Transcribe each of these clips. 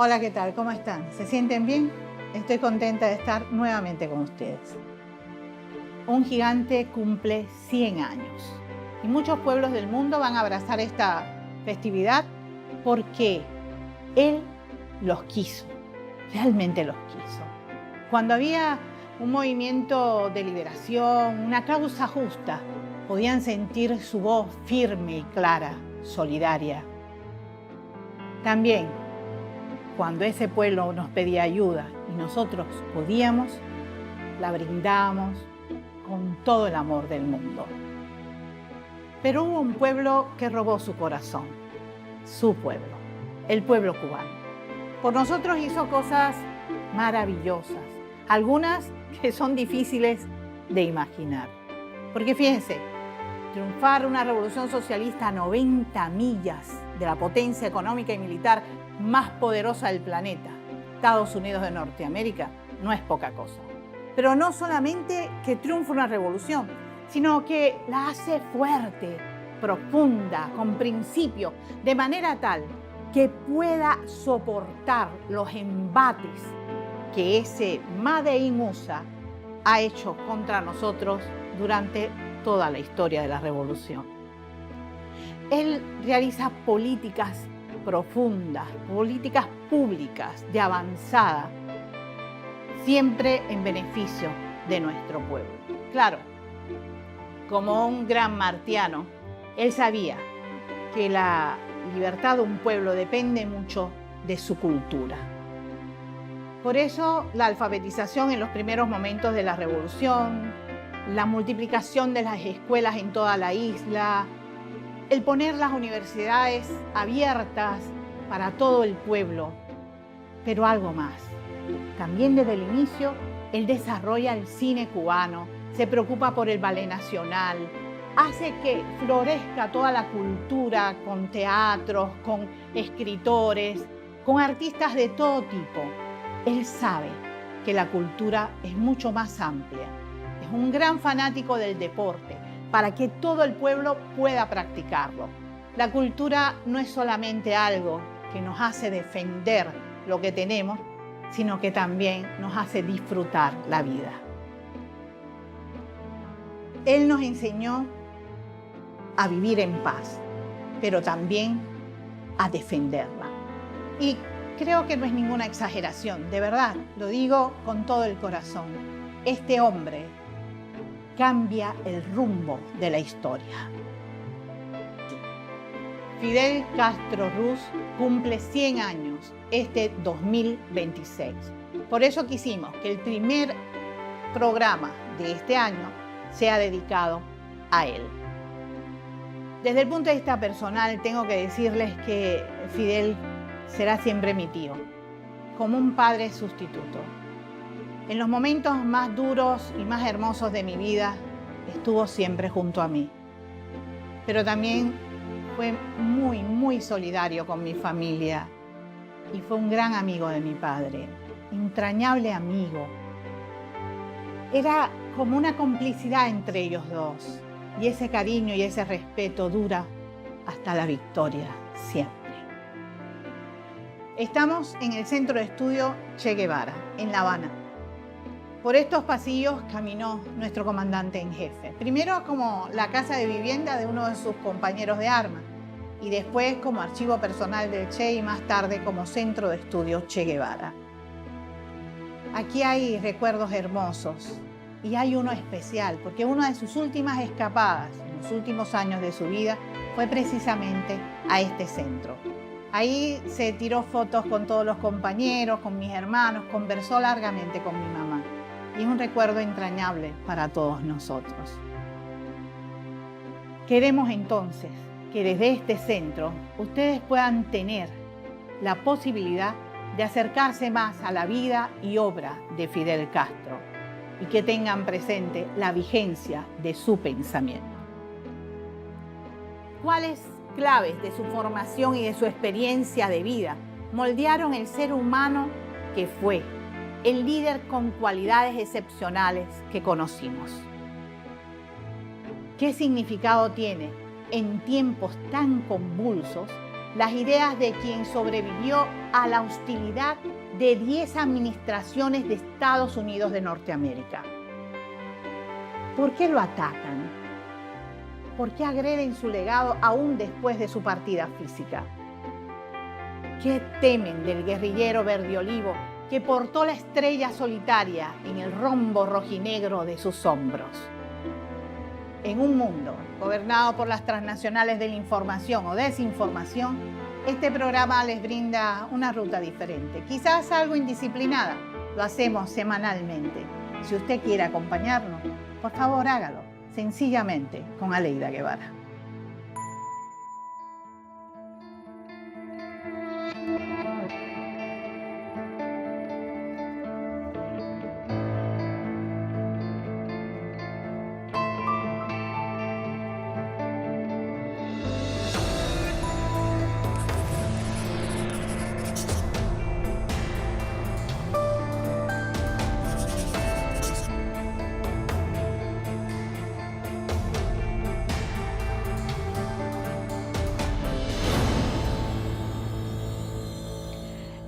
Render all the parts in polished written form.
Hola, ¿qué tal? ¿Cómo están? ¿Se sienten bien? Estoy contenta de estar nuevamente con ustedes. Un gigante cumple 100 años y muchos pueblos del mundo van a abrazar esta festividad porque él los quiso, realmente los quiso. Cuando había un movimiento de liberación, una causa justa, podían sentir su voz firme y clara, solidaria. También, cuando ese pueblo nos pedía ayuda y nosotros podíamos, la brindamos con todo el amor del mundo. Pero hubo un pueblo que robó su corazón, su pueblo, el pueblo cubano. Por nosotros hizo cosas maravillosas, algunas que son difíciles de imaginar. Porque fíjense, triunfar una revolución socialista a 90 millas de la potencia económica y militar más poderosa del planeta, Estados Unidos de Norteamérica, no es poca cosa. Pero no solamente que triunfe una revolución, sino que la hace fuerte, profunda, con principio, de manera tal que pueda soportar los embates que ese Made in USA ha hecho contra nosotros durante toda la historia de la revolución. Él realiza políticas profundas, políticas públicas de avanzada, siempre en beneficio de nuestro pueblo. Claro, como un gran martiano, él sabía que la libertad de un pueblo depende mucho de su cultura. Por eso, la alfabetización en los primeros momentos de la revolución, la multiplicación de las escuelas en toda la isla, el poner las universidades abiertas para todo el pueblo, pero algo más. También desde el inicio, él desarrolla el cine cubano, se preocupa por el ballet nacional, hace que florezca toda la cultura con teatros, con escritores, con artistas de todo tipo. Él sabe que la cultura es mucho más amplia. Es un gran fanático del deporte, para que todo el pueblo pueda practicarlo. La cultura no es solamente algo que nos hace defender lo que tenemos, sino que también nos hace disfrutar la vida. Él nos enseñó a vivir en paz, pero también a defenderla. Y creo que no es ninguna exageración, de verdad, lo digo con todo el corazón. Este hombre cambia el rumbo de la historia. Fidel Castro Ruz cumple 100 años este 2026. Por eso quisimos que el primer programa de este año sea dedicado a él. Desde el punto de vista personal, tengo que decirles que Fidel será siempre mi tío, como un padre sustituto. En los momentos más duros y más hermosos de mi vida, estuvo siempre junto a mí. Pero también fue muy solidario con mi familia y fue un gran amigo de mi padre, entrañable amigo. Era como una complicidad entre ellos dos y ese cariño y ese respeto dura hasta la victoria, siempre. Estamos en el Centro de Estudio Che Guevara, en La Habana. Por estos pasillos caminó nuestro comandante en jefe. Primero como la casa de vivienda de uno de sus compañeros de armas y después como archivo personal del Che y más tarde como Centro de Estudio Che Guevara. Aquí hay recuerdos hermosos y hay uno especial porque una de sus últimas escapadas en los últimos años de su vida fue precisamente a este centro. Ahí se tiró fotos con todos los compañeros, con mis hermanos, conversó largamente con mi mamá. Y es un recuerdo entrañable para todos nosotros. Queremos entonces que desde este centro ustedes puedan tener la posibilidad de acercarse más a la vida y obra de Fidel Castro y que tengan presente la vigencia de su pensamiento. ¿Cuáles claves de su formación y de su experiencia de vida moldearon el ser humano que fue el líder con cualidades excepcionales que conocimos? ¿Qué significado tiene en tiempos tan convulsos las ideas de quien sobrevivió a la hostilidad de 10 administraciones de Estados Unidos de Norteamérica. ¿Por qué lo atacan? ¿Por qué agreden su legado aún después de su partida física? ¿Qué temen del guerrillero verdeolivo que portó la estrella solitaria en el rombo rojinegro de sus hombros? En un mundo gobernado por las transnacionales de la información o desinformación, este programa les brinda una ruta diferente, quizás algo indisciplinada. Lo hacemos semanalmente. Si usted quiere acompañarnos, por favor hágalo, sencillamente con Aleida Guevara.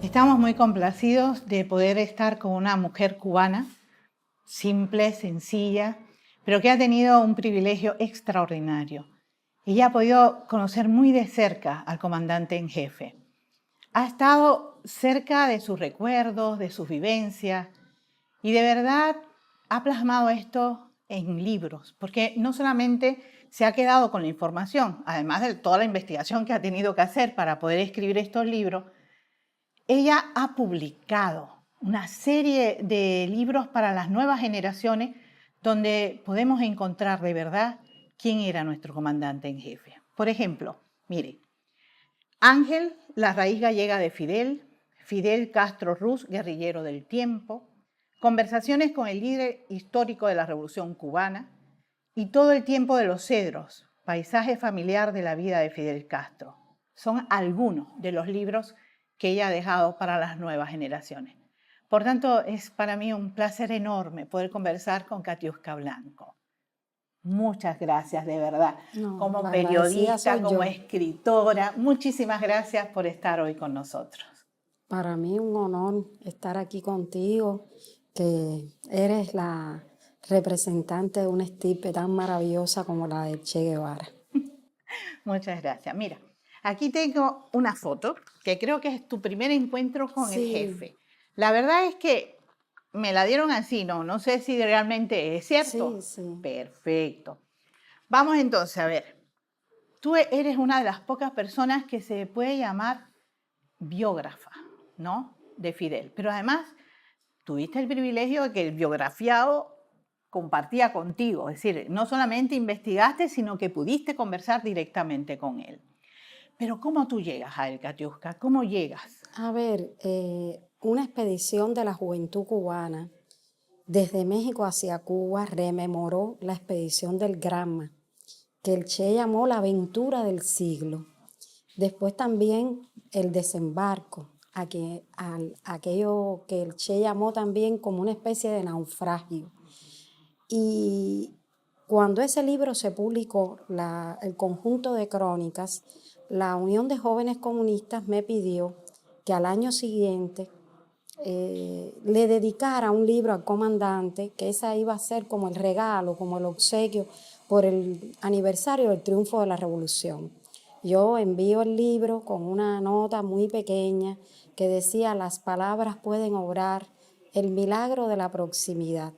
Estamos muy complacidos de poder estar con una mujer cubana, simple, sencilla, pero que ha tenido un privilegio extraordinario. Ella ha podido conocer muy de cerca al comandante en jefe. Ha estado cerca de sus recuerdos, de sus vivencias, y de verdad ha plasmado esto en libros, porque no solamente se ha quedado con la información, además de toda la investigación que ha tenido que hacer para poder escribir estos libros, ella ha publicado una serie de libros para las nuevas generaciones donde podemos encontrar de verdad quién era nuestro comandante en jefe. Por ejemplo, mire, Ángel, la raíz gallega de Fidel, Fidel Castro Ruz, guerrillero del tiempo, conversaciones con el líder histórico de la Revolución Cubana y todo el tiempo de los cedros, paisaje familiar de la vida de Fidel Castro. Son algunos de los libros que ella ha dejado para las nuevas generaciones. Por tanto, es para mí un placer enorme poder conversar con Katiuska Blanco. Muchas gracias, de verdad. Como periodista, como escritora, muchísimas gracias por estar hoy con nosotros. Para mí un honor estar aquí contigo, que eres la representante de una estirpe tan maravillosa como la de Che Guevara. Muchas gracias. Mira, aquí tengo una foto que creo que es tu primer encuentro con el jefe. La verdad es que me la dieron así, no sé si realmente es cierto. Sí. Perfecto. Vamos entonces a ver. Tú eres una de las pocas personas que se puede llamar biógrafa, ¿no? De Fidel. Pero además tuviste el privilegio de que el biografiado compartía contigo. Es decir, no solamente investigaste, sino que pudiste conversar directamente con él. Pero ¿cómo tú llegas a él, Katiuska? ¿Cómo llegas? A ver, una expedición de la juventud cubana desde México hacia Cuba rememoró la expedición del Granma, que el Che llamó la aventura del siglo. Después también el desembarco, aquello que el Che llamó también como una especie de naufragio. Y cuando ese libro se publicó, el conjunto de crónicas, la Unión de Jóvenes Comunistas me pidió que al año siguiente le dedicara un libro al comandante, que esa iba a ser como el regalo, como el obsequio por el aniversario del triunfo de la Revolución. Yo envío el libro con una nota muy pequeña que decía: las palabras pueden obrar el milagro de la proximidad.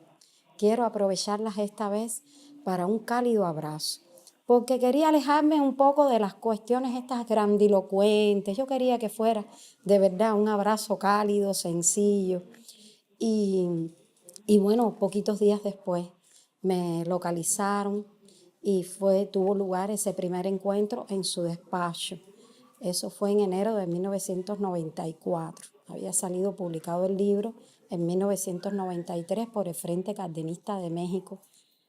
Quiero aprovecharlas esta vez para un cálido abrazo, porque quería alejarme un poco de las cuestiones estas grandilocuentes. Yo quería que fuera de verdad un abrazo cálido, sencillo. Y bueno, poquitos días después me localizaron y tuvo lugar ese primer encuentro en su despacho. Eso fue en enero de 1994. Había salido publicado el libro en 1993 por el Frente Cardenista de México.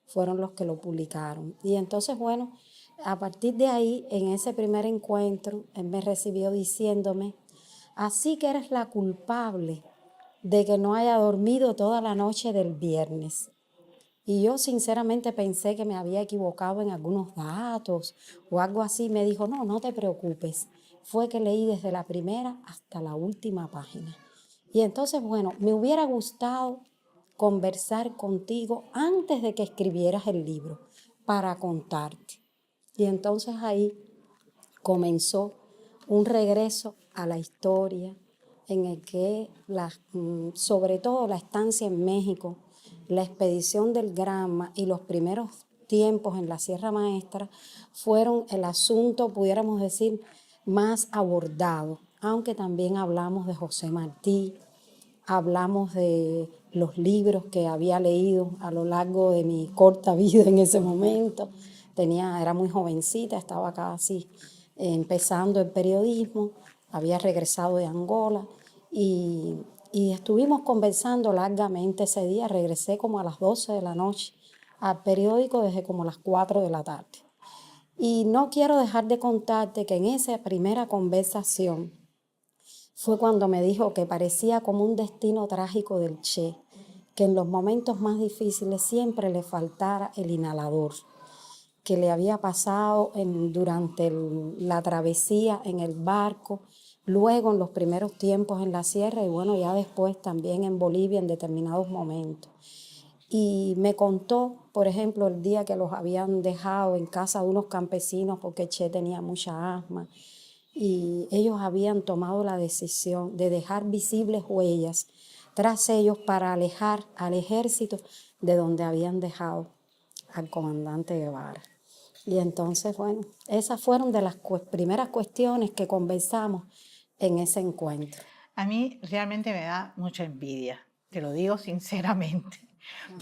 Fueron los que lo publicaron. Y entonces, bueno, a partir de ahí, en ese primer encuentro, él me recibió diciéndome: así que eres la culpable de que no haya dormido toda la noche del viernes. Y yo sinceramente pensé que me había equivocado en algunos datos o algo así. Me dijo: no te preocupes, fue que leí desde la primera hasta la última página. Y entonces, bueno, me hubiera gustado conversar contigo antes de que escribieras el libro para contarte. Y entonces ahí comenzó un regreso a la historia en el que, sobre todo la estancia en México, la expedición del Granma y los primeros tiempos en la Sierra Maestra fueron el asunto, pudiéramos decir, más abordado, aunque también hablamos de José Martí, hablamos de los libros que había leído a lo largo de mi corta vida en ese momento. Era muy jovencita, estaba casi empezando el periodismo, había regresado de Angola y estuvimos conversando largamente ese día. Regresé como a las 12 de la noche al periódico desde como las 4 de la tarde. Y no quiero dejar de contarte que en esa primera conversación fue cuando me dijo que parecía como un destino trágico del Che, que en los momentos más difíciles siempre le faltara el inhalador, que le había pasado durante la travesía en el barco, luego en los primeros tiempos en la sierra y bueno, ya después también en Bolivia en determinados momentos. Y me contó, por ejemplo, el día que los habían dejado en casa de unos campesinos porque Che tenía mucha asma y ellos habían tomado la decisión de dejar visibles huellas tras ellos para alejar al ejército de donde habían dejado al comandante Guevara. Y entonces, bueno, esas fueron de las primeras cuestiones que conversamos en ese encuentro. A mí realmente me da mucha envidia, te lo digo sinceramente,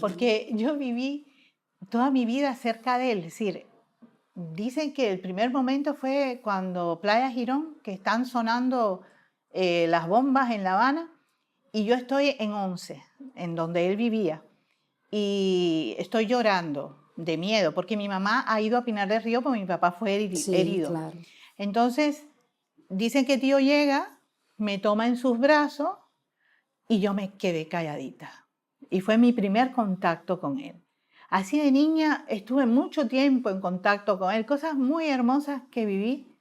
porque yo viví toda mi vida cerca de él. Es decir, dicen que el primer momento fue cuando Playa Girón, que están sonando las bombas en La Habana, y yo estoy en 11, en donde él vivía, y estoy llorando de miedo, porque mi mamá ha ido a Pinar del Río porque mi papá fue herido. Claro. Entonces, dicen que tío llega, me toma en sus brazos y yo me quedé calladita. Y fue mi primer contacto con él. Así de niña estuve mucho tiempo en contacto con él, cosas muy hermosas que viví,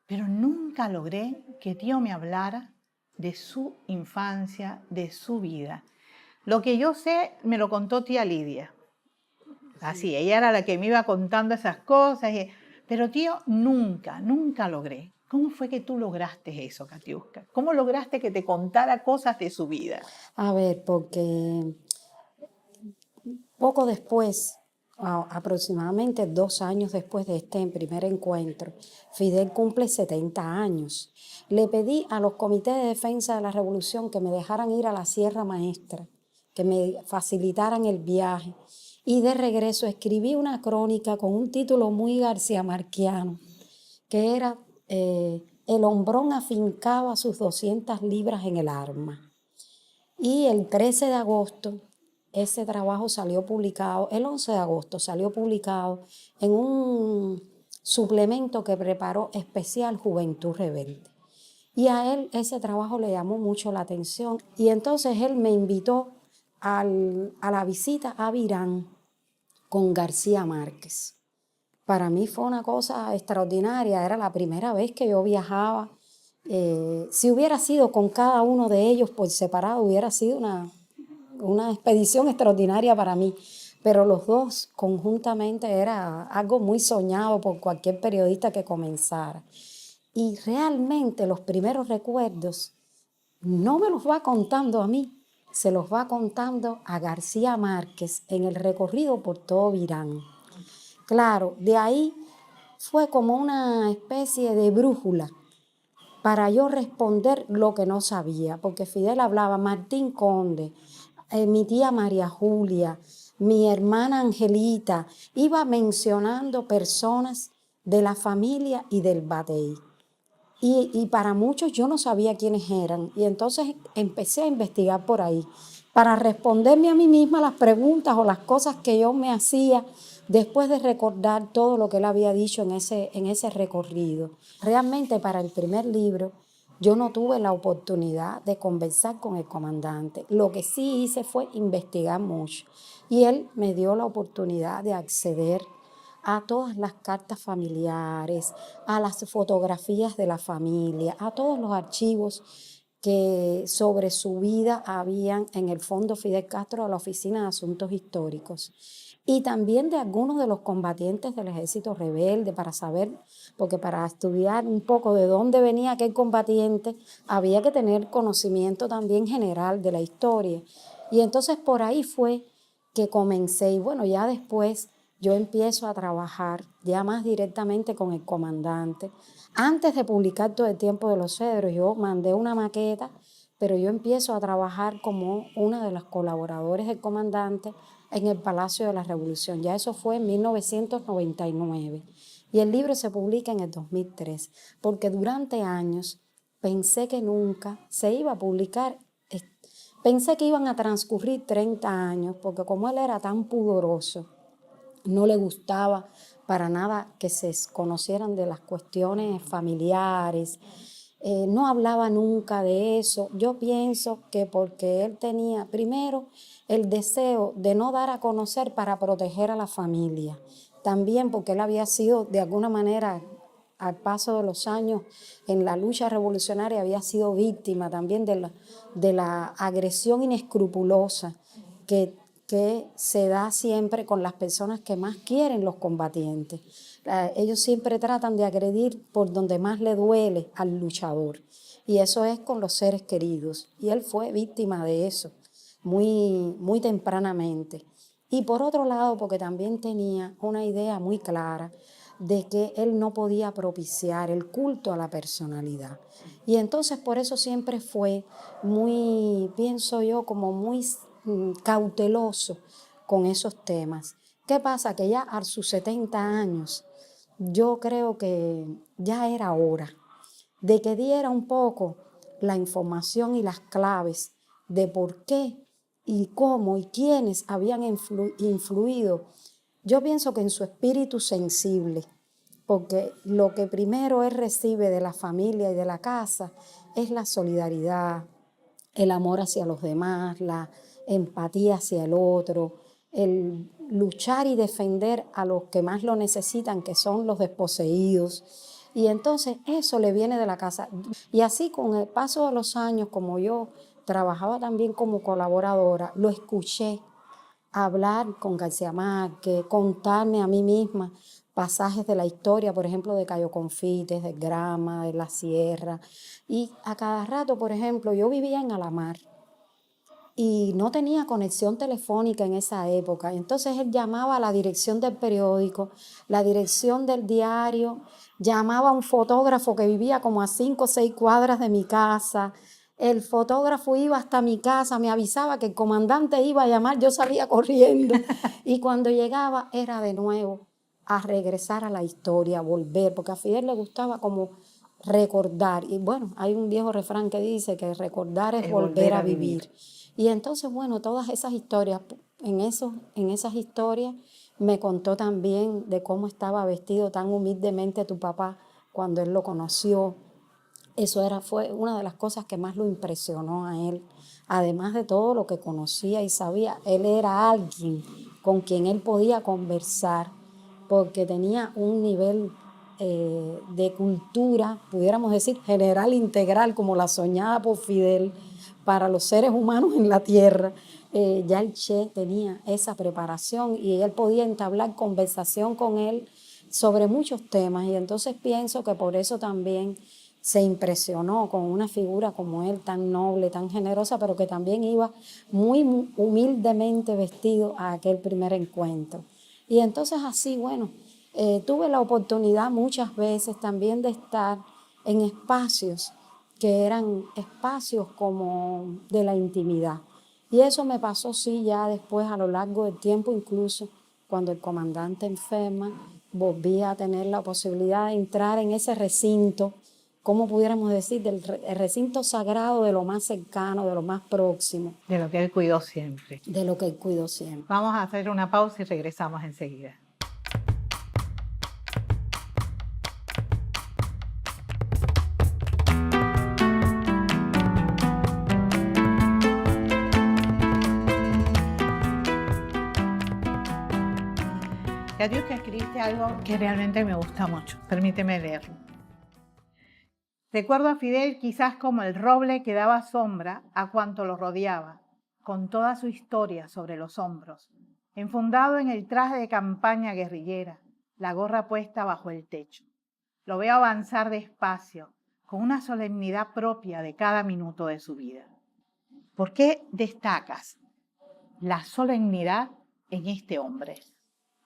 pero nunca logré que tío me hablara de su infancia, de su vida. Lo que yo sé me lo contó tía Lidia. Así, ella era la que me iba contando esas cosas, pero tío, nunca logré. ¿Cómo fue que tú lograste eso, Katiuska? ¿Cómo lograste que te contara cosas de su vida? A ver, porque poco después, aproximadamente 2 años después de este primer encuentro, Fidel cumple 70 años. Le pedí a los comités de defensa de la revolución que me dejaran ir a la Sierra Maestra, que me facilitaran el viaje. Y de regreso escribí una crónica con un título muy garciamarquiano, que era El hombrón afincaba sus 200 libras en el arma. Y el 13 de agosto, ese trabajo salió publicado, el 11 de agosto salió publicado en un suplemento que preparó especial Juventud Rebelde. Y a él ese trabajo le llamó mucho la atención y entonces él me invitó a la visita a Virán con García Márquez. Para mí fue una cosa extraordinaria, era la primera vez que yo viajaba. Si hubiera sido con cada uno de ellos por separado, hubiera sido una expedición extraordinaria para mí. Pero los dos conjuntamente era algo muy soñado por cualquier periodista que comenzara. Y realmente los primeros recuerdos no me los va contando a mí, se los va contando a García Márquez en el recorrido por todo Virán. Claro, de ahí fue como una especie de brújula para yo responder lo que no sabía, porque Fidel hablaba Martín Conde, mi tía María Julia, mi hermana Angelita, iba mencionando personas de la familia y del batey. Y para muchos yo no sabía quiénes eran, y entonces empecé a investigar por ahí, para responderme a mí misma las preguntas o las cosas que yo me hacía después de recordar todo lo que él había dicho en ese recorrido. Realmente para el primer libro yo no tuve la oportunidad de conversar con el comandante. Lo que sí hice fue investigar mucho y él me dio la oportunidad de acceder a todas las cartas familiares, a las fotografías de la familia, a todos los archivos que sobre su vida habían en el Fondo Fidel Castro, a la Oficina de Asuntos Históricos, y también de algunos de los combatientes del ejército rebelde, para saber, porque para estudiar un poco de dónde venía aquel combatiente había que tener conocimiento también general de la historia. Y entonces por ahí fue que comencé, y bueno, ya después yo empiezo a trabajar ya más directamente con el comandante. Antes de publicar Todo el tiempo de los cedros, yo mandé una maqueta, pero yo empiezo a trabajar como una de las colaboradores del comandante en el Palacio de la Revolución. Ya eso fue en 1999. Y el libro se publica en el 2003, porque durante años pensé que nunca se iba a publicar. Pensé que iban a transcurrir 30 años, porque como él era tan pudoroso, no le gustaba para nada que se conocieran de las cuestiones familiares, no hablaba nunca de eso. Yo pienso que porque él tenía primero el deseo de no dar a conocer para proteger a la familia, también porque él había sido de alguna manera, al paso de los años en la lucha revolucionaria, había sido víctima también de la agresión inescrupulosa que se da siempre con las personas que más quieren los combatientes. Ellos siempre tratan de agredir por donde más le duele al luchador, y eso es con los seres queridos, y él fue víctima de eso muy, muy tempranamente. Y por otro lado, porque también tenía una idea muy clara de que él no podía propiciar el culto a la personalidad. Y entonces por eso siempre fue muy, pienso yo, como muy cauteloso con esos temas. ¿Qué pasa? Que ya a sus 70 años, yo creo que ya era hora de que diera un poco la información y las claves de por qué y cómo y quiénes habían influido. Yo pienso que en su espíritu sensible, porque lo que primero él recibe de la familia y de la casa es la solidaridad, el amor hacia los demás, la empatía hacia el otro, el luchar y defender a los que más lo necesitan, que son los desposeídos. Y entonces eso le viene de la casa. Y así con el paso de los años, como yo trabajaba también como colaboradora, lo escuché hablar con García Márquez, contarme a mí misma pasajes de la historia, por ejemplo, de Cayo Confites, de Grama, de la Sierra. Y a cada rato, por ejemplo, yo vivía en Alamar y no tenía conexión telefónica en esa época. Entonces él llamaba a la dirección del periódico, la dirección del diario, llamaba a un fotógrafo que vivía como a 5 o 6 cuadras de mi casa. El fotógrafo iba hasta mi casa, me avisaba que el comandante iba a llamar, yo salía corriendo. Y cuando llegaba era de nuevo a regresar a la historia, a volver, porque a Fidel le gustaba como recordar. Y bueno, hay un viejo refrán que dice que recordar es volver a vivir. Y entonces, bueno, todas esas historias, en esas historias me contó también de cómo estaba vestido tan humildemente tu papá cuando él lo conoció. Eso fue una de las cosas que más lo impresionó a él. Además de todo lo que conocía y sabía, él era alguien con quien él podía conversar, porque tenía un nivel de cultura, pudiéramos decir, general, integral, como la soñada por Fidel, para los seres humanos en la tierra. Ya el Che tenía esa preparación y él podía entablar conversación con él sobre muchos temas, y entonces pienso que por eso también se impresionó con una figura como él, tan noble, tan generosa, pero que también iba muy humildemente vestido a aquel primer encuentro. Y entonces así, bueno, tuve la oportunidad muchas veces también de estar en espacios que eran espacios como de la intimidad. Y eso me pasó, sí, ya después a lo largo del tiempo, incluso cuando el comandante enferma, volví a tener la posibilidad de entrar en ese recinto, ¿cómo pudiéramos decir? Del recinto sagrado, de lo más cercano, de lo más próximo. De lo que él cuidó siempre. De lo que él cuidó siempre. Vamos a hacer una pausa y regresamos enseguida. Katiuska, que escribiste algo que realmente me gusta mucho. Permíteme leerlo. Recuerdo a Fidel quizás como el roble que daba sombra a cuanto lo rodeaba, con toda su historia sobre los hombros, enfundado en el traje de campaña guerrillera, la gorra puesta bajo el techo. Lo veo avanzar despacio, con una solemnidad propia de cada minuto de su vida. ¿Por qué destacas la solemnidad en este hombre?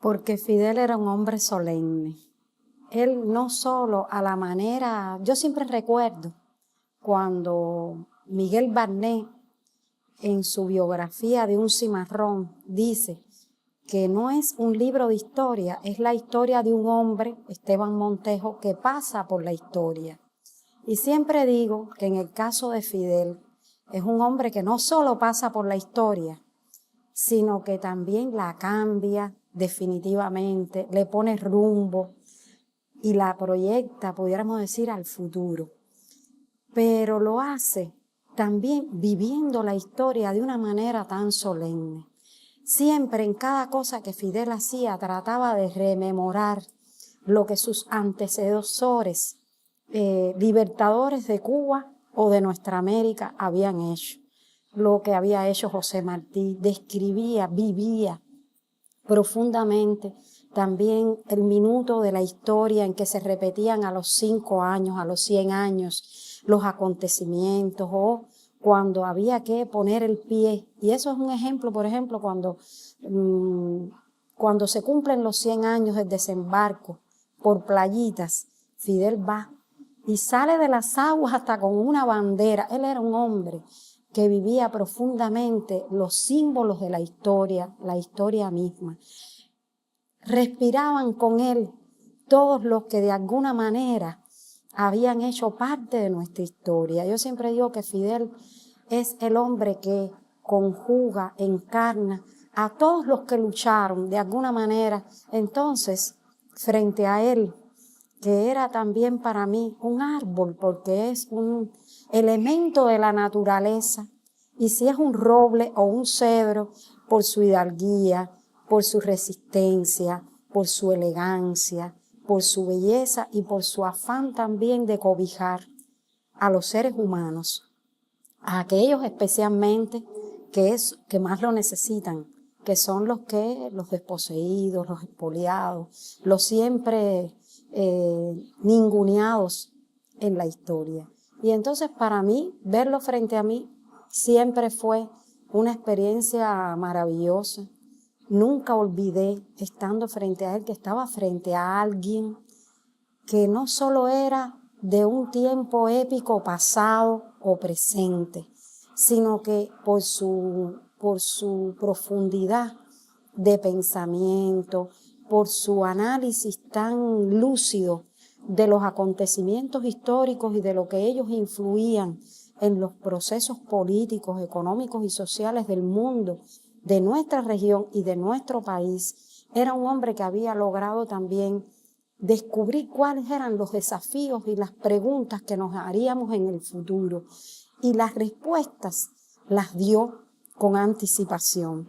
Porque Fidel era un hombre solemne. Él no solo a la manera, yo siempre recuerdo cuando Miguel Barnet en su biografía de un cimarrón dice que no es un libro de historia, es la historia de un hombre, Esteban Montejo, que pasa por la historia. Y siempre digo que en el caso de Fidel es un hombre que no solo pasa por la historia, sino que también la cambia definitivamente, le pone rumbo y la proyecta, pudiéramos decir, al futuro. Pero lo hace también viviendo la historia de una manera tan solemne. Siempre en cada cosa que Fidel hacía trataba de rememorar lo que sus antecesores, libertadores de Cuba o de nuestra América habían hecho. Lo que había hecho José Martí, describía, vivía profundamente también el minuto de la historia en que se repetían a los 5 años, a los 100 años, los acontecimientos o cuando había que poner el pie. Y eso es un ejemplo, por ejemplo, cuando se cumplen los 100 años del desembarco por Playitas, Fidel va y sale de las aguas hasta con una bandera. Él era un hombre que vivía profundamente los símbolos de la historia misma. Respiraban con él todos los que de alguna manera habían hecho parte de nuestra historia. Yo siempre digo que Fidel es el hombre que conjuga, encarna a todos los que lucharon de alguna manera. Entonces, frente a él, que era también para mí un árbol, porque es un elemento de la naturaleza, y si es un roble o un cedro, por su hidalguía, por su resistencia, por su elegancia, por su belleza y por su afán también de cobijar a los seres humanos, a aquellos especialmente que más lo necesitan, que son los desposeídos, los expoliados, los siempre ninguneados en la historia. Y entonces para mí, verlo frente a mí siempre fue una experiencia maravillosa. Nunca olvidé, estando frente a él, que estaba frente a alguien que no solo era de un tiempo épico pasado o presente, sino que por su profundidad de pensamiento, por su análisis tan lúcido de los acontecimientos históricos y de lo que ellos influían en los procesos políticos, económicos y sociales del mundo, de nuestra región y de nuestro país. Era un hombre que había logrado también descubrir cuáles eran los desafíos y las preguntas que nos haríamos en el futuro. Y las respuestas las dio con anticipación.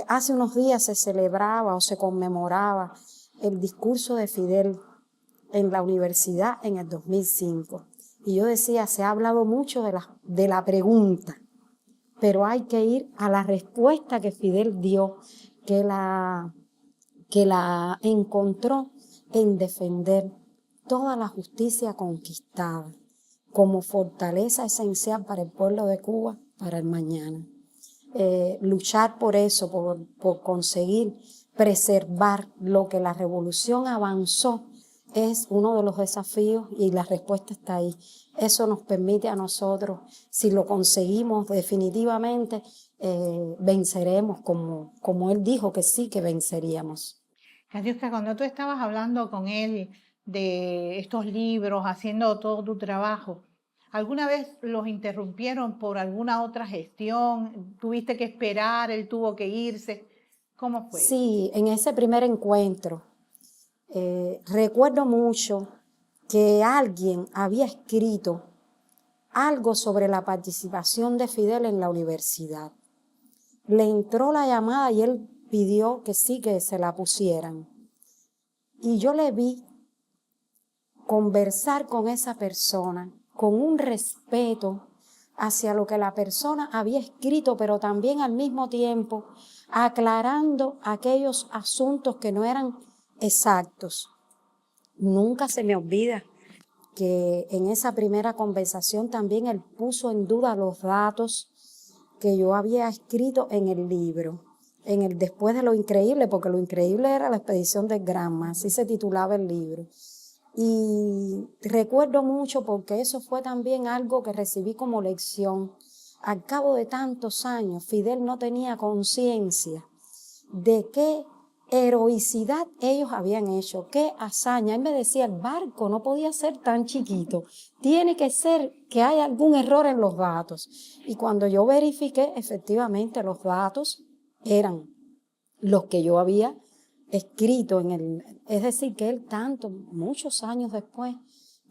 Hace unos días se celebraba o se conmemoraba el discurso de Fidel en la universidad en el 2005. Y yo decía, se ha hablado mucho de la pregunta, pero hay que ir a la respuesta que Fidel dio, que la encontró en defender toda la justicia conquistada como fortaleza esencial para el pueblo de Cuba, para el mañana. Luchar por eso, por conseguir preservar lo que la revolución avanzó, es uno de los desafíos y la respuesta está ahí. Eso nos permite a nosotros, si lo conseguimos definitivamente, venceremos, como él dijo que sí, que venceríamos. Katiuska, cuando tú estabas hablando con él de estos libros, haciendo todo tu trabajo, ¿alguna vez los interrumpieron por alguna otra gestión? ¿Tuviste que esperar? ¿Él tuvo que irse? ¿Cómo fue? Sí, en ese primer encuentro, recuerdo mucho que alguien había escrito algo sobre la participación de Fidel en la universidad. Le entró la llamada y él pidió que sí, que se la pusieran. Y yo le vi conversar con esa persona con un respeto hacia lo que la persona había escrito, pero también al mismo tiempo aclarando aquellos asuntos que no eran exactos. Nunca se me olvida que en esa primera conversación también él puso en duda los datos que yo había escrito en el libro, en el Después de lo Increíble, porque lo increíble era la expedición de Granma, así se titulaba el libro. Y recuerdo mucho porque eso fue también algo que recibí como lección. Al cabo de tantos años, Fidel no tenía conciencia de qué heroicidad ellos habían hecho, qué hazaña. Él me decía, el barco no podía ser tan chiquito, tiene que ser que hay algún error en los datos. Y cuando yo verifiqué, efectivamente los datos eran los que yo había escrito es decir, que él muchos años después,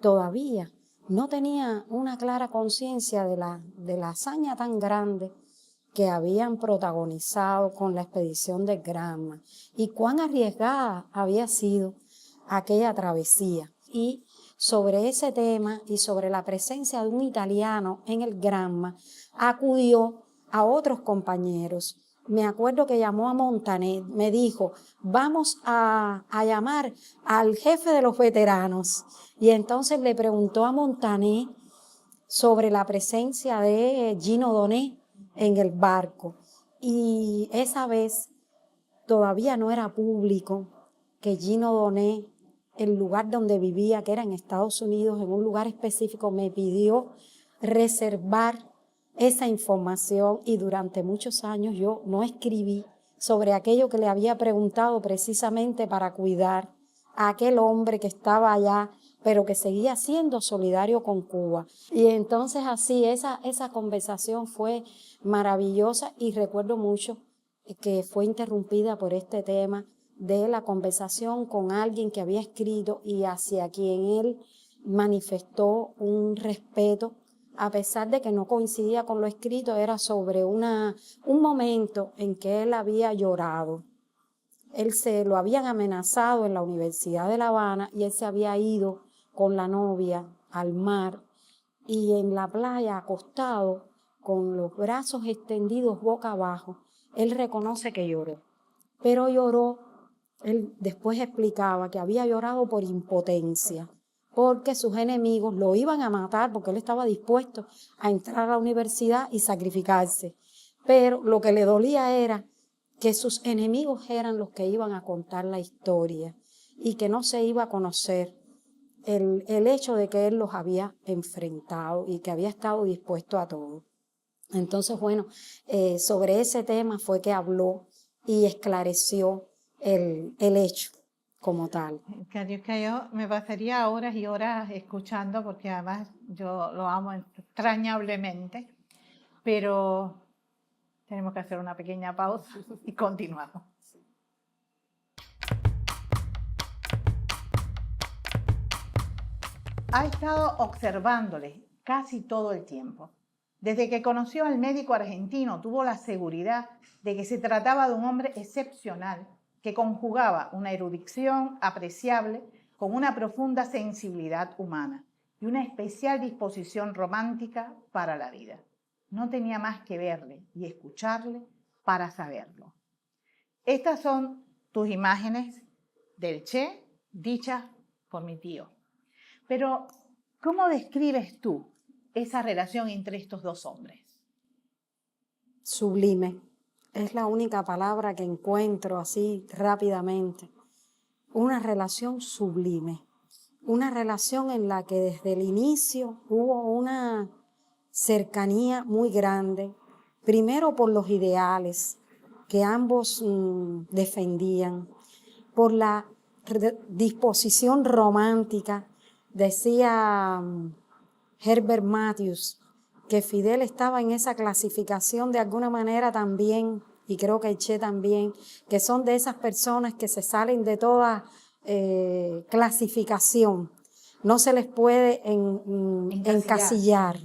todavía no tenía una clara conciencia de la hazaña tan grande que habían protagonizado con la expedición de Granma y cuán arriesgada había sido aquella travesía. Y sobre ese tema y sobre la presencia de un italiano en el Granma, acudió a otros compañeros. Me acuerdo que llamó a Montané, me dijo, vamos a llamar al jefe de los veteranos. Y entonces le preguntó a Montané sobre la presencia de Gino Doné en el barco. Y esa vez todavía no era público que Gino Doné, el lugar donde vivía, que era en Estados Unidos, en un lugar específico, me pidió reservar esa información y durante muchos años yo no escribí sobre aquello que le había preguntado precisamente para cuidar a aquel hombre que estaba allá, pero que seguía siendo solidario con Cuba. Y entonces así esa conversación fue maravillosa y recuerdo mucho que fue interrumpida por este tema de la conversación con alguien que había escrito y hacia quien él manifestó un respeto, a pesar de que no coincidía con lo escrito, era sobre un momento en que él había llorado. Él se lo habían amenazado en la Universidad de La Habana y él se había ido con la novia al mar y en la playa acostado con los brazos extendidos boca abajo, él reconoce que lloró, pero lloró, él después explicaba que había llorado por impotencia, porque sus enemigos lo iban a matar porque él estaba dispuesto a entrar a la universidad y sacrificarse, pero lo que le dolía era que sus enemigos eran los que iban a contar la historia y que no se iba a conocer el hecho de que él los había enfrentado y que había estado dispuesto a todo. Entonces, bueno, sobre ese tema fue que habló y esclareció el hecho como tal. Que yo me pasaría horas y horas escuchando, porque además yo lo amo entrañablemente, pero tenemos que hacer una pequeña pausa y continuamos. Ha estado observándole casi todo el tiempo. Desde que conoció al médico argentino, tuvo la seguridad de que se trataba de un hombre excepcional que conjugaba una erudición apreciable con una profunda sensibilidad humana y una especial disposición romántica para la vida. No tenía más que verle y escucharle para saberlo. Estas son tus imágenes del Che, dichas por mi tío. Pero, ¿cómo describes tú esa relación entre estos dos hombres? Sublime. Es la única palabra que encuentro así rápidamente. Una relación sublime. Una relación en la que desde el inicio hubo una cercanía muy grande, primero por los ideales que ambos defendían, por la disposición romántica. Decía Herbert Matthews que Fidel estaba en esa clasificación de alguna manera también, y creo que Che también, que son de esas personas que se salen de toda clasificación, no se les puede encasillar.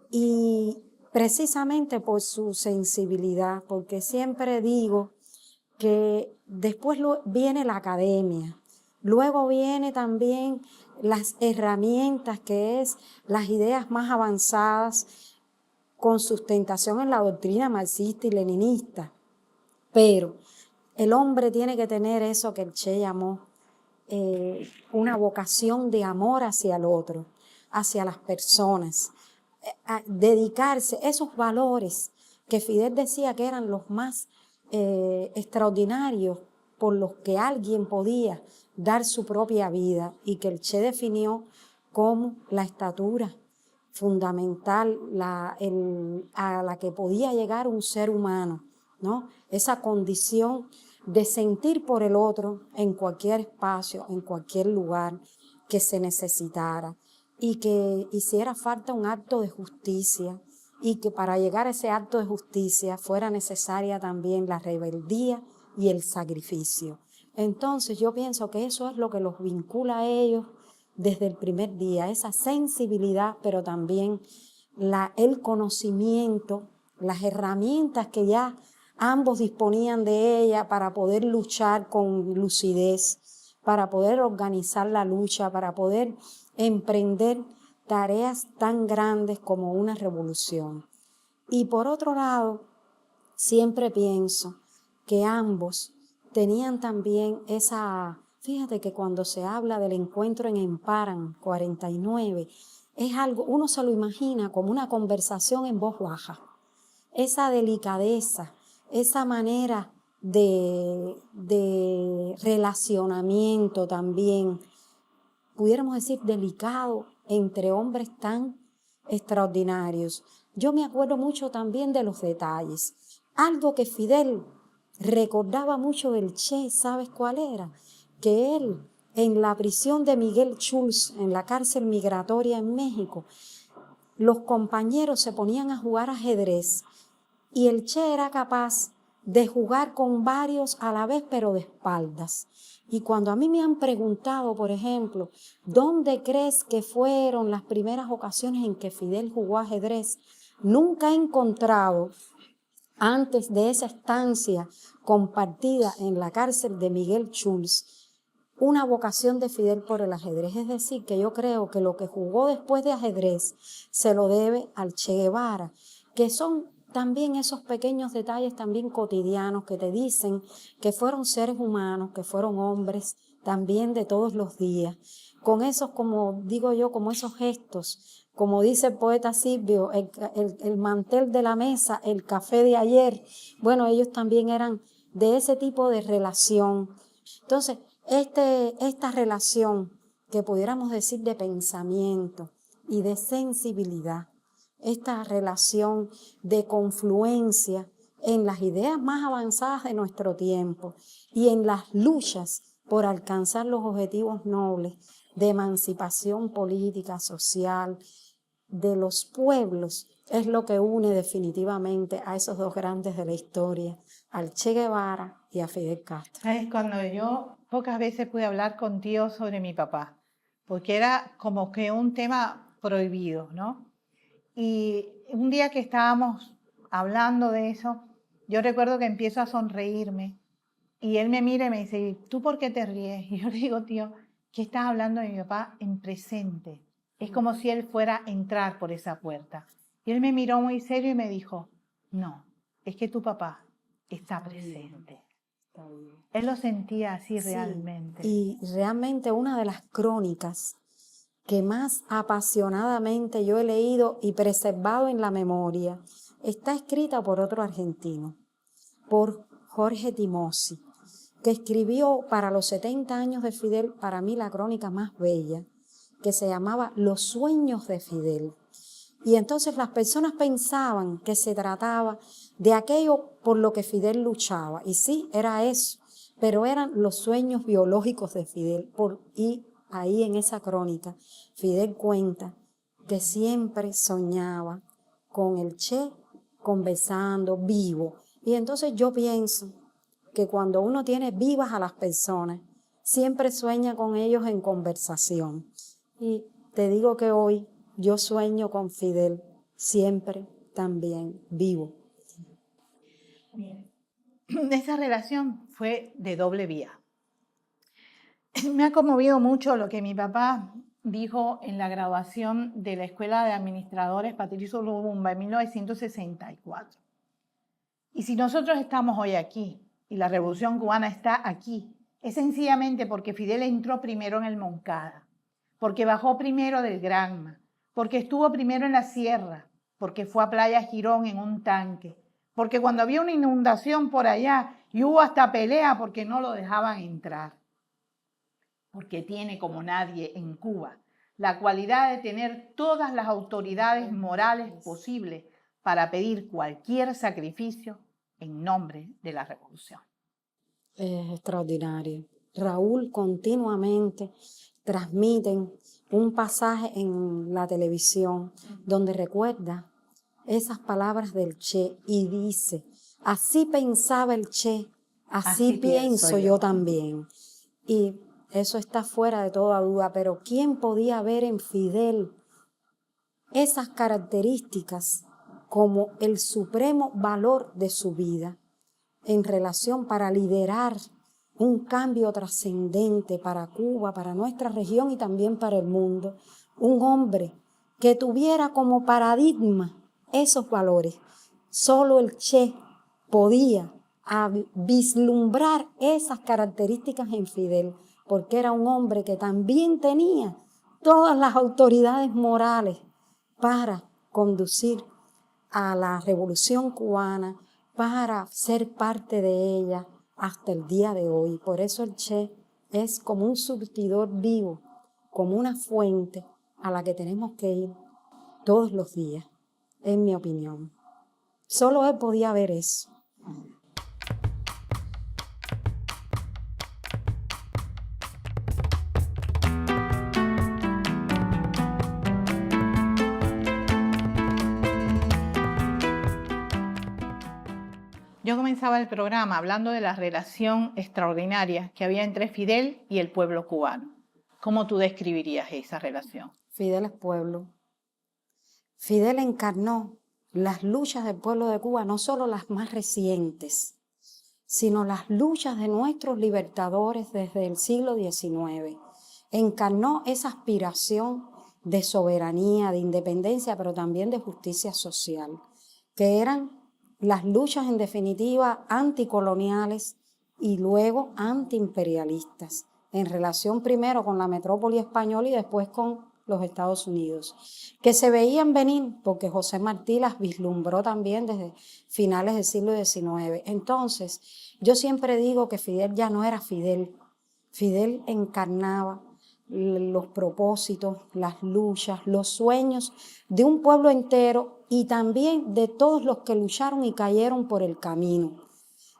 Y precisamente por su sensibilidad, porque siempre digo que después viene la academia, luego viene también las herramientas, que es las ideas más avanzadas con sustentación en la doctrina marxista y leninista. Pero el hombre tiene que tener eso que el Che llamó una vocación de amor hacia el otro, hacia las personas, a dedicarse esos valores que Fidel decía que eran los más extraordinarios por los que alguien podía dar su propia vida y que el Che definió como la estatura fundamental a la que podía llegar un ser humano, ¿no? Esa condición de sentir por el otro en cualquier espacio, en cualquier lugar que se necesitara y que hiciera falta un acto de justicia y que para llegar a ese acto de justicia fuera necesaria también la rebeldía y el sacrificio. Entonces yo pienso que eso es lo que los vincula a ellos desde el primer día, esa sensibilidad, pero también el conocimiento, las herramientas que ya ambos disponían de ella para poder luchar con lucidez, para poder organizar la lucha, para poder emprender tareas tan grandes como una revolución. Y por otro lado, siempre pienso que ambos tenían también fíjate que cuando se habla del encuentro en Emparan 49, es algo, uno se lo imagina como una conversación en voz baja. Esa delicadeza, esa manera de relacionamiento también, pudiéramos decir delicado, entre hombres tan extraordinarios. Yo me acuerdo mucho también de los detalles. Algo que Fidel recordaba mucho del Che, ¿sabes cuál era? Que él, en la prisión de Miguel Schultz, en la cárcel migratoria en México, los compañeros se ponían a jugar ajedrez y el Che era capaz de jugar con varios a la vez, pero de espaldas. Y cuando a mí me han preguntado, por ejemplo, ¿dónde crees que fueron las primeras ocasiones en que Fidel jugó ajedrez? Nunca he encontrado, antes de esa estancia compartida en la cárcel de Miguel Schultz, una vocación de Fidel por el ajedrez. Es decir, que yo creo que lo que jugó después de ajedrez se lo debe al Che Guevara, que son también esos pequeños detalles también cotidianos que te dicen que fueron seres humanos, que fueron hombres también de todos los días, con esos, como digo yo, como esos gestos, como dice el poeta Silvio, el mantel de la mesa, el café de ayer. Bueno, ellos también eran de ese tipo de relación. Entonces, esta relación que pudiéramos decir de pensamiento y de sensibilidad, esta relación de confluencia en las ideas más avanzadas de nuestro tiempo y en las luchas por alcanzar los objetivos nobles de emancipación política, social, de los pueblos, es lo que une definitivamente a esos dos grandes de la historia, al Che Guevara y a Fidel Castro. Es cuando yo pocas veces pude hablar contigo sobre mi papá, porque era como que un tema prohibido, ¿no? Y un día que estábamos hablando de eso, yo recuerdo que empiezo a sonreírme y él me mira y me dice, ¿tú por qué te ríes? Y yo le digo, tío, que estás hablando de mi papá en presente. Es como si él fuera a entrar por esa puerta. Y él me miró muy serio y me dijo, no, es que tu papá está presente. Él lo sentía así, sí, realmente. Y realmente una de las crónicas que más apasionadamente yo he leído y preservado en la memoria está escrita por otro argentino, por Jorge Timossi, que escribió para los 70 años de Fidel, para mí la crónica más bella, que se llamaba Los sueños de Fidel. Y entonces las personas pensaban que se trataba de aquello por lo que Fidel luchaba. Y sí, era eso, pero eran los sueños biológicos de Fidel. Y ahí en esa crónica, Fidel cuenta que siempre soñaba con el Che conversando, vivo. Y entonces yo pienso que cuando uno tiene vivas a las personas, siempre sueña con ellos en conversación. Y te digo que hoy yo sueño con Fidel, siempre también vivo. Bien. esa relación fue de doble vía. Me ha conmovido mucho lo que mi papá dijo en la graduación de la Escuela de Administradores Patricio Lumumba en 1964. Y si nosotros estamos hoy aquí y la Revolución Cubana está aquí, es sencillamente porque Fidel entró primero en el Moncada, porque bajó primero del Granma, porque estuvo primero en la sierra, porque fue a Playa Girón en un tanque, porque cuando había una inundación por allá y hubo hasta pelea porque no lo dejaban entrar, porque tiene como nadie en Cuba la cualidad de tener todas las autoridades morales posibles para pedir cualquier sacrificio en nombre de la revolución. Es extraordinario. Raúl continuamente transmiten un pasaje en la televisión donde recuerda esas palabras del Che y dice, así pensaba el Che, así pienso yo también. Y eso está fuera de toda duda, pero ¿quién podía ver en Fidel esas características como el supremo valor de su vida en relación para liderar un cambio trascendente para Cuba, para nuestra región y también para el mundo? Un hombre que tuviera como paradigma esos valores. Solo el Che podía vislumbrar esas características en Fidel, porque era un hombre que también tenía todas las autoridades morales para conducir a la Revolución Cubana, para ser parte de ella hasta el día de hoy. Por eso el Che es como un surtidor vivo, como una fuente a la que tenemos que ir todos los días, en mi opinión. Solo él podía ver eso. Yo comenzaba el programa hablando de la relación extraordinaria que había entre Fidel y el pueblo cubano. ¿Cómo tú describirías esa relación? Fidel es pueblo. Fidel encarnó las luchas del pueblo de Cuba, no solo las más recientes, sino las luchas de nuestros libertadores desde el siglo XIX. Encarnó esa aspiración de soberanía, de independencia, pero también de justicia social, que eran las luchas en definitiva anticoloniales y luego antiimperialistas, en relación primero con la metrópoli española y después con los Estados Unidos, que se veían venir porque José Martí las vislumbró también desde finales del siglo XIX. Entonces, yo siempre digo que Fidel ya no era Fidel. Fidel encarnaba los propósitos, las luchas, los sueños de un pueblo entero y también de todos los que lucharon y cayeron por el camino.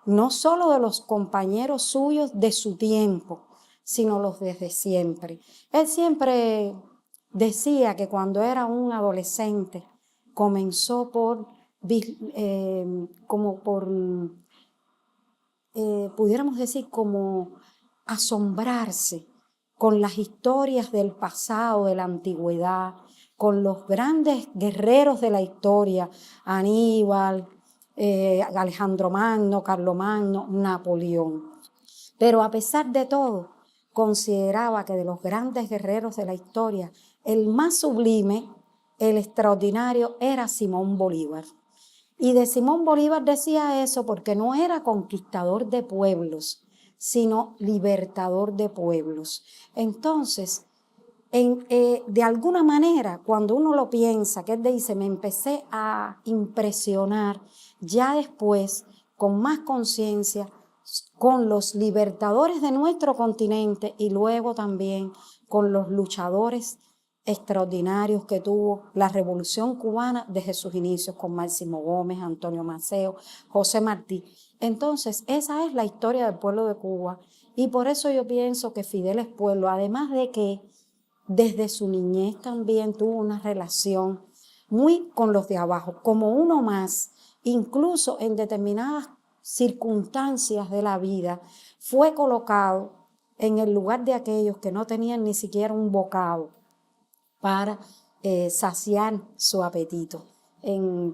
No solo de los compañeros suyos de su tiempo, sino los desde siempre. Él siempre decía que cuando era un adolescente comenzó pudiéramos decir, como asombrarse con las historias del pasado, de la antigüedad, con los grandes guerreros de la historia, Aníbal, Alejandro Magno, Carlomagno, Napoleón. Pero a pesar de todo, consideraba que de los grandes guerreros de la historia, el más sublime, el extraordinario, era Simón Bolívar. Y de Simón Bolívar decía eso porque no era conquistador de pueblos, sino libertador de pueblos. Entonces, de alguna manera, cuando uno lo piensa, que él dice, me empecé a impresionar ya después, con más conciencia, con los libertadores de nuestro continente y luego también con los luchadores extraordinarios que tuvo la Revolución Cubana desde sus inicios, con Máximo Gómez, Antonio Maceo, José Martí. Entonces, esa es la historia del pueblo de Cuba y por eso yo pienso que Fidel es pueblo, además de que desde su niñez también tuvo una relación muy con los de abajo, como uno más, incluso en determinadas circunstancias de la vida, fue colocado en el lugar de aquellos que no tenían ni siquiera un bocado para saciar su apetito.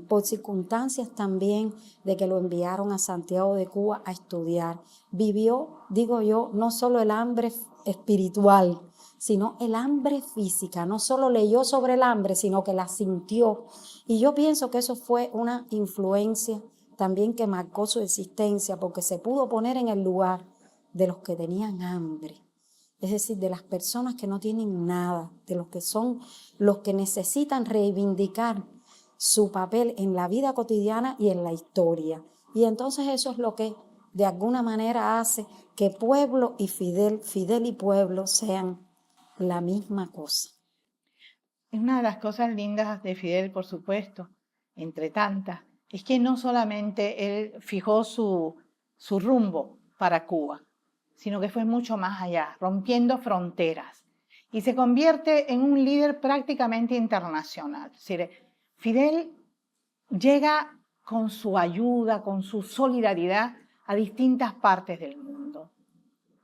por circunstancias también de que lo enviaron a Santiago de Cuba a estudiar. Vivió, digo yo, no solo el hambre espiritual, sino el hambre física. No solo leyó sobre el hambre, sino que la sintió. Y yo pienso que eso fue una influencia también que marcó su existencia, porque se pudo poner en el lugar de los que tenían hambre. Es decir, de las personas que no tienen nada, de los que son los que necesitan reivindicar su papel en la vida cotidiana y en la historia. Y entonces eso es lo que de alguna manera hace que pueblo y Fidel, Fidel y pueblo sean la misma cosa. Es una de las cosas lindas de Fidel, por supuesto, entre tantas, es que no solamente él fijó su rumbo para Cuba, sino que fue mucho más allá, rompiendo fronteras. Y se convierte en un líder prácticamente internacional. Es decir, Fidel llega con su ayuda, con su solidaridad a distintas partes del mundo.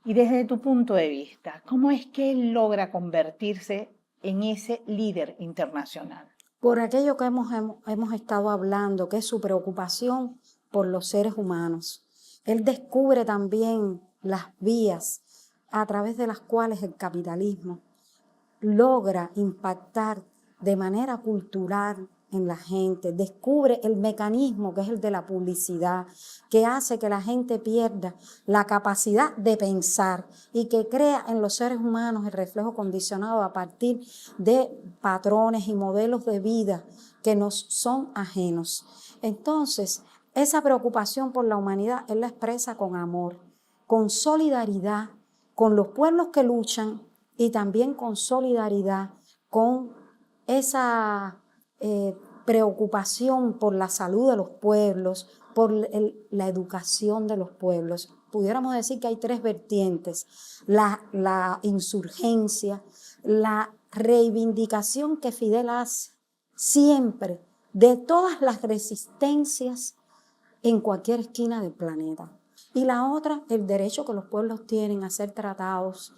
Y desde tu punto de vista, ¿cómo es que él logra convertirse en ese líder internacional? Por aquello que hemos estado hablando, que es su preocupación por los seres humanos. Él descubre también las vías a través de las cuales el capitalismo logra impactar de manera cultural en la gente, descubre el mecanismo que es el de la publicidad, que hace que la gente pierda la capacidad de pensar y que crea en los seres humanos el reflejo condicionado a partir de patrones y modelos de vida que nos son ajenos. Entonces, esa preocupación por la humanidad él la expresa con amor, con solidaridad, con los pueblos que luchan y también con solidaridad, con esa preocupación por la salud de los pueblos, por la educación de los pueblos. Pudiéramos decir que hay tres vertientes: la insurgencia, la reivindicación que Fidel hace siempre de todas las resistencias en cualquier esquina del planeta, y la otra, el derecho que los pueblos tienen a ser tratados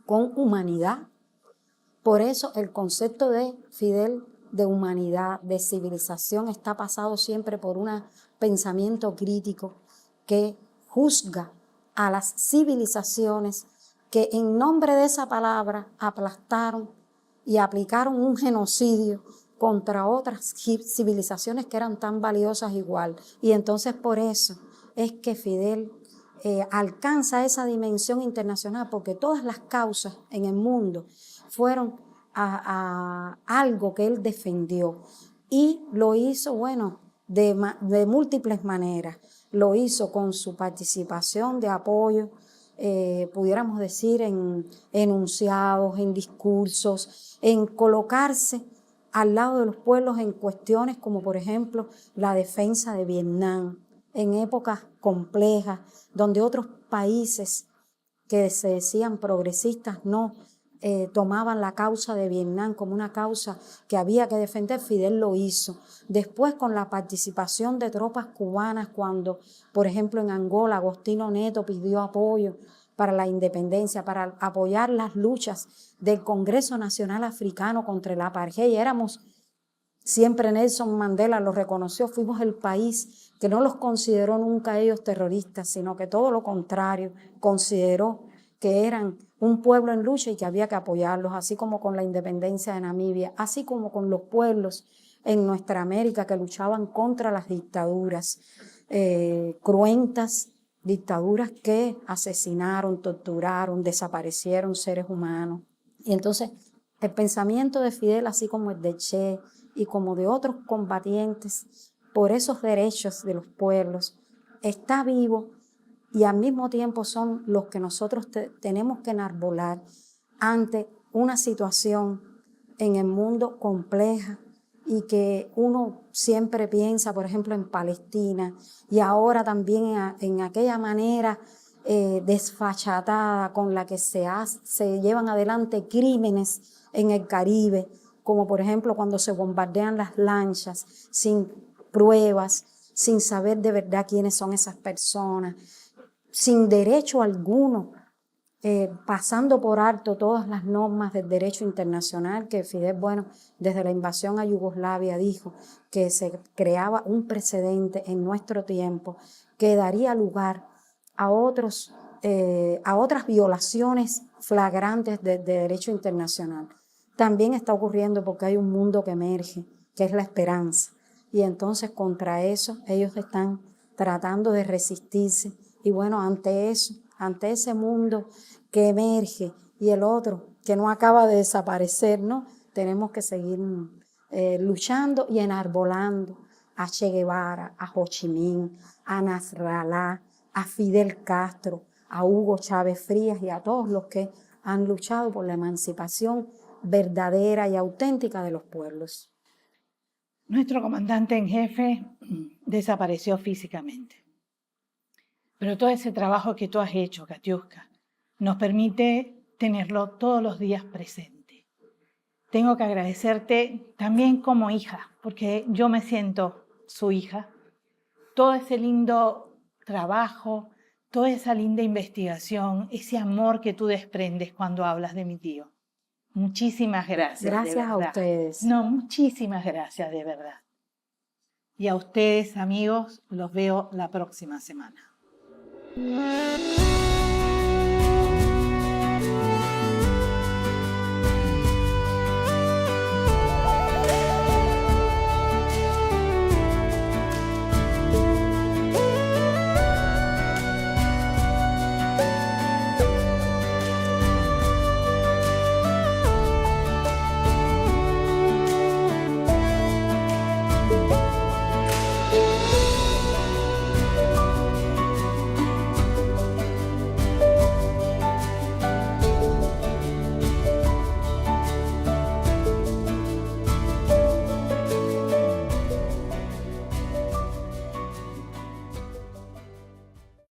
con humanidad. Por eso el concepto de Fidel de humanidad, de civilización, está pasado siempre por un pensamiento crítico que juzga a las civilizaciones que en nombre de esa palabra aplastaron y aplicaron un genocidio contra otras civilizaciones que eran tan valiosas igual. Y entonces por eso es que Fidel alcanza esa dimensión internacional, porque todas las causas en el mundo fueron a algo que él defendió, y lo hizo, bueno, de múltiples maneras. Lo hizo con su participación de apoyo, pudiéramos decir, en enunciados, en discursos, en colocarse al lado de los pueblos en cuestiones como, por ejemplo, la defensa de Vietnam, en épocas complejas, donde otros países que se decían progresistas no tomaban la causa de Vietnam como una causa que había que defender. Fidel lo hizo. Después, con la participación de tropas cubanas, cuando, por ejemplo, en Angola, Agostinho Neto pidió apoyo para la independencia, para apoyar las luchas del Congreso Nacional Africano contra el apartheid. Éramos, siempre Nelson Mandela lo reconoció, fuimos el país que no los consideró nunca ellos terroristas, sino que todo lo contrario, consideró que eran un pueblo en lucha y que había que apoyarlos, así como con la independencia de Namibia, así como con los pueblos en nuestra América que luchaban contra las dictaduras cruentas, dictaduras que asesinaron, torturaron, desaparecieron seres humanos. Y entonces el pensamiento de Fidel, así como el de Che y como de otros combatientes por esos derechos de los pueblos, está vivo, y al mismo tiempo son los que nosotros tenemos que enarbolar ante una situación en el mundo compleja, y que uno siempre piensa, por ejemplo, en Palestina, y ahora también en aquella manera desfachatada con la que se llevan adelante crímenes en el Caribe, como por ejemplo cuando se bombardean las lanchas sin pruebas, sin saber de verdad quiénes son esas personas, sin derecho alguno pasando por alto todas las normas del derecho internacional, que Fidel, bueno, desde la invasión a Yugoslavia dijo que se creaba un precedente en nuestro tiempo que daría lugar a otras violaciones flagrantes de derecho internacional. También está ocurriendo porque hay un mundo que emerge, que es la esperanza. Y entonces contra eso ellos están tratando de resistirse. Y bueno, ante eso, ante ese mundo que emerge y el otro que no acaba de desaparecer, ¿no? Tenemos que seguir luchando y enarbolando a Che Guevara, a Ho Chi Minh, a Nasrallah, a Fidel Castro, a Hugo Chávez Frías y a todos los que han luchado por la emancipación verdadera y auténtica de los pueblos. Nuestro comandante en jefe desapareció físicamente. Pero todo ese trabajo que tú has hecho, Katiuska, nos permite tenerlo todos los días presente. Tengo que agradecerte también como hija, porque yo me siento su hija. Todo ese lindo trabajo, toda esa linda investigación, ese amor que tú desprendes cuando hablas de mi tío. Muchísimas gracias. Gracias a ustedes. No, muchísimas gracias, de verdad. Y a ustedes, amigos, los veo la próxima semana.